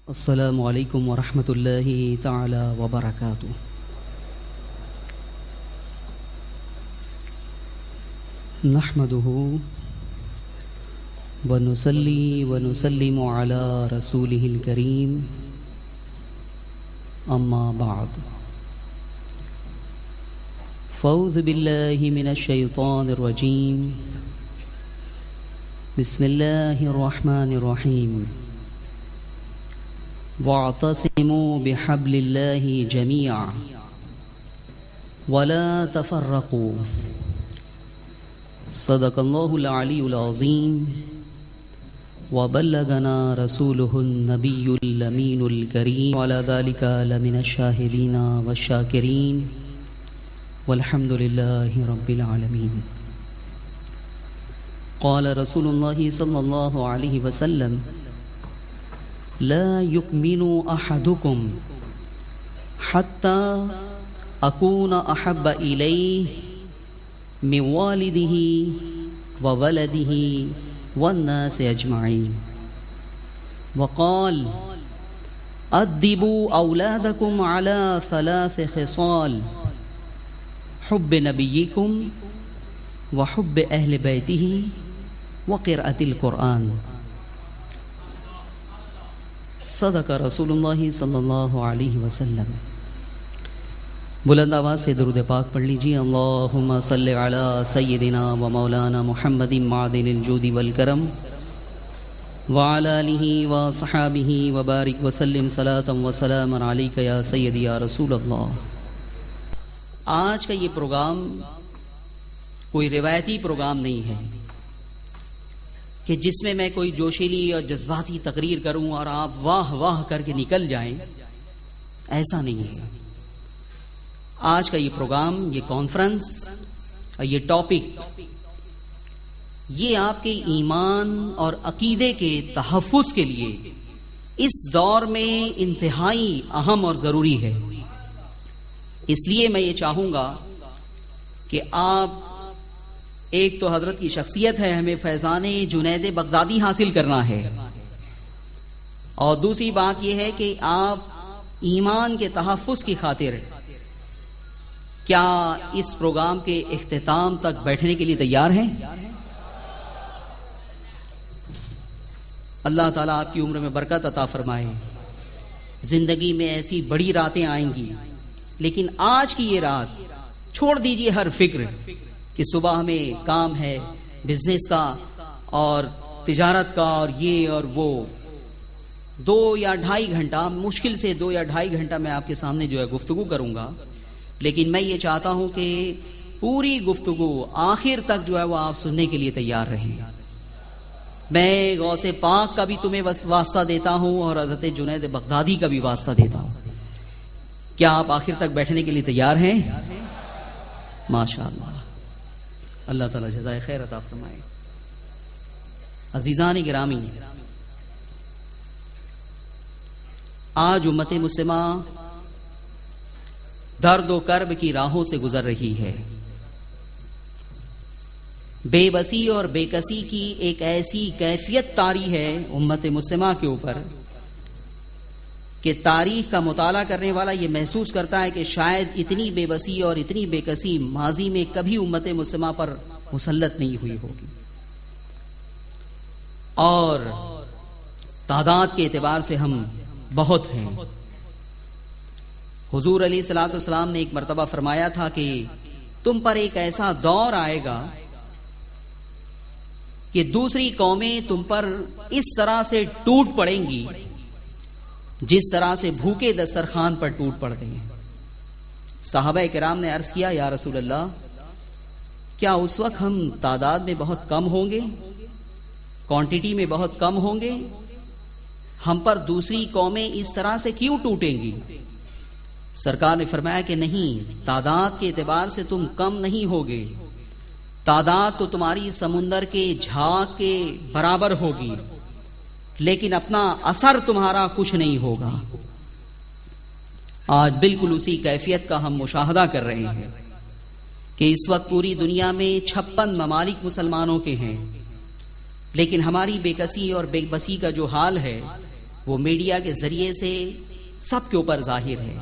السلام علیکم ورحمۃ اللہ تعالی وبرکاتہ۔ نحمده ونصلی ونسلم علی رسولہ الکریم، اما بعد فاعوذ باللہ من الشیطان الرجیم، بسم اللہ الرحمن الرحیم۔ واعتصموا بحبل اللہ جميعا ولا تفرقوا، صدق اللہ العلی العظیم وبلغنا رسوله النبی الامین الکریم وعلى ذلك لمن الشاہدین والشاکرین والحمد للہ رب العالمین۔ قال رسول اللہ صلی اللہ علیہ وسلم: لا يؤمن احدكم حتى اكون احب اليه من والده وولده والناس اجمعين، وقال: ادبوا اولادكم على 3 خصال: حب نبيكم وحب اهل بيته وقراءة القرآن۔ صدق رسول اللہ صلی اللہ علیہ وسلم۔ بلند آواز سے درود پاک پڑھ لیجیے۔ اللہم صلی علی سیدنا و مولانا محمد معدن الجود والکرم وعلی آلہ و صحابہ وبارک وسلم صلاۃ و سلاما علیک یا سیدی یا رسول اللہ۔ آج کا یہ پروگرام کوئی روایتی پروگرام نہیں ہے کہ جس میں میں کوئی جوشیلی اور جذباتی تقریر کروں اور آپ واہ واہ کر کے نکل جائیں، ایسا نہیں ہے۔ آج کا یہ پروگرام، یہ کانفرنس اور یہ ٹاپک، یہ آپ کے ایمان اور عقیدے کے تحفظ کے لیے اس دور میں انتہائی اہم اور ضروری ہے۔ اس لیے میں یہ چاہوں گا کہ آپ، ایک تو حضرت کی شخصیت ہے، ہمیں فیضان جنید بغدادی حاصل کرنا ہے، اور دوسری بات یہ ہے کہ آپ ایمان کے تحفظ کی خاطر کیا اس پروگرام کے اختتام تک بیٹھنے کے لیے تیار ہیں؟ اللہ تعالیٰ آپ کی عمر میں برکت عطا فرمائے۔ زندگی میں ایسی بڑی راتیں آئیں گی، لیکن آج کی یہ رات چھوڑ دیجئے ہر فکر کہ صبح ہمیں کام ہے بزنس کا اور تجارت کا اور یہ اور وہ۔ 2 یا 2.5 گھنٹہ، مشکل سے 2 یا 2.5 گھنٹہ میں آپ کے سامنے جو ہے گفتگو کروں گا، لیکن میں یہ چاہتا ہوں کہ پوری گفتگو آخر تک جو ہے وہ آپ سننے کے لیے تیار رہیں۔ میں غوث پاک کا بھی تمہیں واسطہ دیتا ہوں اور حضرت جنید بغدادی کا بھی واسطہ دیتا ہوں۔ کیا آپ آخر تک بیٹھنے کے لیے تیار ہیں؟ ماشاءاللہ، اللہ تعالیٰ جزائے خیر عطا فرمائے۔ عزیزان گرامی، آج امت مسلمہ درد و کرب کی راہوں سے گزر رہی ہے۔ بے بسی اور بے کسی کی ایک ایسی کیفیت طاری ہے امت مسلمہ کے اوپر کہ تاریخ کا مطالعہ کرنے والا یہ محسوس کرتا ہے کہ شاید اتنی بے بسی اور اتنی بے کسی ماضی میں کبھی امت مسلمہ پر مسلط نہیں ہوئی ہوگی، اور تعداد کے اعتبار سے ہم بہت ہیں۔ حضور علیہ الصلوۃ والسلام نے ایک مرتبہ فرمایا تھا کہ تم پر ایک ایسا دور آئے گا کہ دوسری قومیں تم پر اس طرح سے ٹوٹ پڑیں گی جس طرح سے بھوکے دسترخوان پر ٹوٹ پڑتے ہیں۔ صحابہ کرام نے عرض کیا: یا رسول اللہ، کیا اس وقت ہم تعداد میں بہت کم ہوں گے، کوانٹٹی میں بہت کم ہوں گے؟ ہم پر دوسری قومیں اس طرح سے کیوں ٹوٹیں گی؟ سرکار نے فرمایا کہ نہیں، تعداد کے اعتبار سے تم کم نہیں ہوگے، تعداد تو تمہاری سمندر کے جھاگ کے برابر ہوگی، لیکن اپنا اثر تمہارا کچھ نہیں ہوگا۔ آج بالکل اسی کیفیت کا ہم مشاہدہ کر رہے ہیں کہ اس وقت پوری دنیا میں 56 ممالک مسلمانوں کے ہیں، لیکن ہماری بے کسی اور بے بسی کا جو حال ہے وہ میڈیا کے ذریعے سے سب کے اوپر ظاہر ہے۔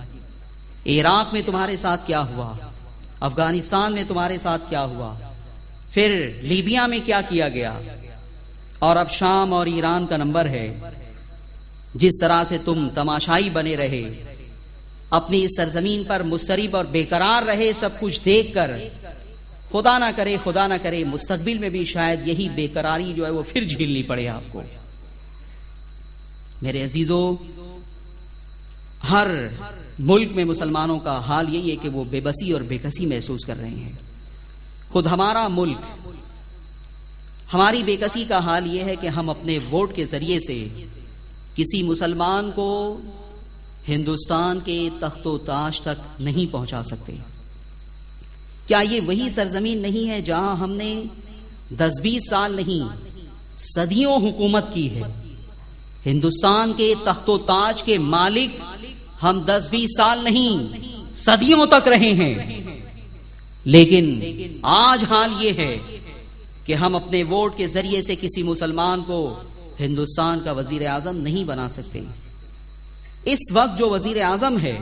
عراق میں تمہارے ساتھ کیا ہوا، افغانستان میں تمہارے ساتھ کیا ہوا، پھر لیبیا میں کیا کیا گیا، اور اب شام اور ایران کا نمبر ہے۔ جس طرح سے تم تماشائی بنے رہے، اپنی اس سرزمین پر مضطرب اور بے قرار رہے، سب کچھ دیکھ کر خدا نہ کرے مستقبل میں بھی شاید یہی بے قراری جو ہے وہ پھر جھیلنی پڑے آپ کو۔ میرے عزیزو، ہر ملک میں مسلمانوں کا حال یہی ہے کہ وہ بے بسی اور بے کسی محسوس کر رہے ہیں۔ خود ہمارا ملک، ہماری بے کسی کا حال یہ ہے کہ ہم اپنے ووٹ کے ذریعے سے کسی مسلمان کو ہندوستان کے تخت و تاج تک نہیں پہنچا سکتے۔ کیا یہ وہی سرزمین نہیں ہے جہاں ہم نے 10-20 سال نہیں، صدیوں حکومت کی ہے؟ ہندوستان کے تخت و تاج کے مالک ہم 10-20 سال نہیں، صدیوں تک رہے ہیں، لیکن آج حال یہ ہے کہ ہم اپنے ووٹ کے ذریعے سے کسی مسلمان کو ہندوستان کا وزیر اعظم نہیں بنا سکتے۔ اس وقت جو وزیر اعظم ہے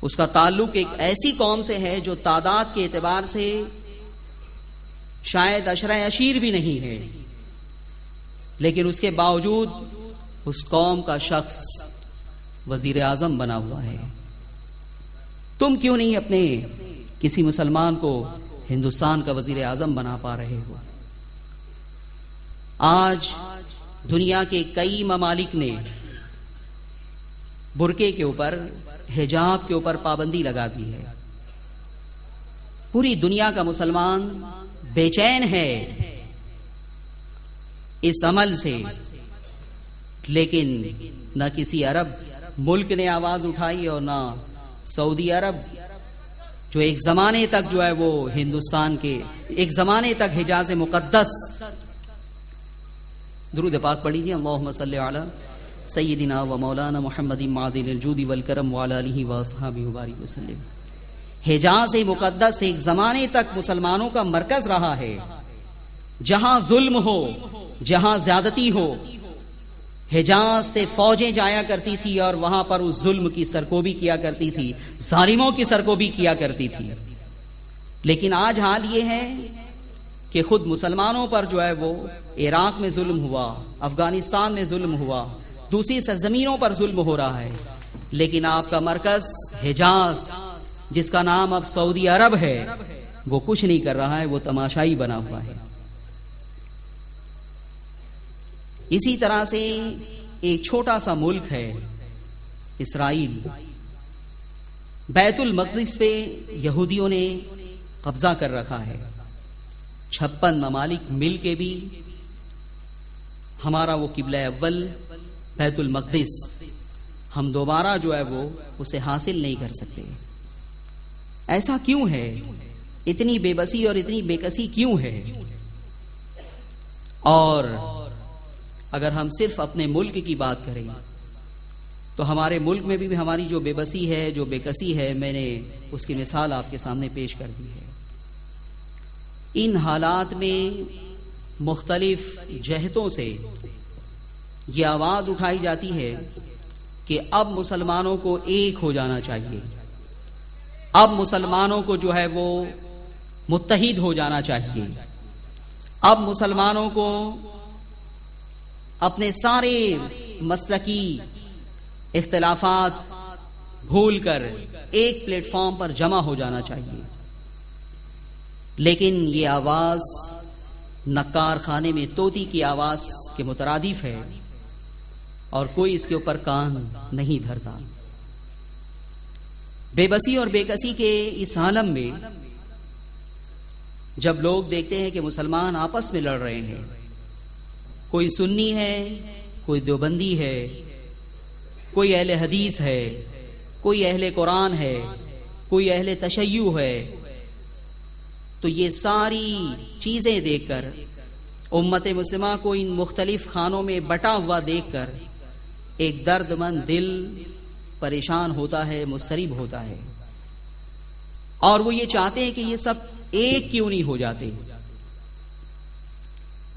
اس کا تعلق ایک ایسی قوم سے ہے جو تعداد کے اعتبار سے شاید عشرہ عشیر بھی نہیں ہے، لیکن اس کے باوجود اس قوم کا شخص وزیر اعظم بنا ہوا ہے۔ تم کیوں نہیں اپنے کسی مسلمان کو ہندوستان کا وزیر اعظم بنا پا رہے ہو؟ آج دنیا کے کئی ممالک نے برقعے کے اوپر، حجاب کے اوپر پابندی لگا دی ہے۔ پوری دنیا کا مسلمان بے چین ہے اس عمل سے، لیکن نہ کسی عرب ملک نے آواز اٹھائی اور نہ سعودی عرب، جو ایک زمانے تک جو ہے وہ ہندوستان کے، ایک زمانے تک حجاز مقدس۔ درود پاک پڑھ لیجیے، اللہم صلی علی سیدنا و مولانا محمد معدن الجود والکرم وعلی آلہ واصحابہ وبارک وسلم۔ حجاز مقدس ایک زمانے تک مسلمانوں کا مرکز رہا ہے، جہاں ظلم ہو، جہاں زیادتی ہو، حجاز سے فوجیں جایا کرتی تھی اور وہاں پر اس ظلم کی سرکوبی کیا کرتی تھی، ظالموں کی سرکوبی کیا کرتی تھی۔ لیکن آج حال یہ ہے کہ خود مسلمانوں پر جو ہے وہ عراق میں ظلم ہوا، افغانستان میں ظلم ہوا، دوسری سرزمینوں پر ظلم ہو رہا ہے، لیکن آپ کا مرکز حجاز، جس کا نام اب سعودی عرب ہے، وہ کچھ نہیں کر رہا ہے، وہ تماشائی بنا ہوا ہے۔ اسی طرح سے ایک چھوٹا سا ملک ہے اسرائیل، بیت المقدس پہ یہودیوں نے قبضہ کر رکھا ہے۔ 56 ممالک مل کے بھی ہمارا وہ قبلہ اول بیت المقدس ہم دوبارہ جو ہے وہ اسے حاصل نہیں کر سکتے۔ ایسا کیوں ہے؟ اتنی بے بسی اور اتنی بے کسی کیوں ہے؟ اور اگر ہم صرف اپنے ملک کی بات کریں تو ہمارے ملک میں بھی ہماری جو بے بسی ہے، جو بے کسی ہے، میں نے اس کی مثال آپ کے سامنے پیش کر دی ہے۔ ان حالات میں مختلف جہتوں سے یہ آواز اٹھائی جاتی ہے کہ اب مسلمانوں کو ایک ہو جانا چاہیے، اب مسلمانوں کو جو ہے وہ متحد ہو جانا چاہیے، اب مسلمانوں کو اپنے سارے مسلکی اختلافات بھول کر ایک پلیٹ فارم پر جمع ہو جانا چاہیے۔ لیکن یہ آواز نکار خانے میں طوطی کی آواز کے مترادف ہے اور کوئی اس کے اوپر کان نہیں دھرتا۔ بے بسی اور بے کسی کے اس عالم میں جب لوگ دیکھتے ہیں کہ مسلمان آپس میں لڑ رہے ہیں، کوئی سنی ہے، کوئی دیوبندی ہے، کوئی اہل حدیث ہے، کوئی اہل قرآن ہے، کوئی اہل تشیع ہے، تو یہ ساری چیزیں دیکھ کر امت مسلمہ کو ان مختلف خانوں میں بٹا ہوا دیکھ کر ایک درد مند دل پریشان ہوتا ہے، مضطرب ہوتا ہے، اور وہ یہ چاہتے ہیں کہ یہ سب ایک کیوں نہیں ہو جاتے۔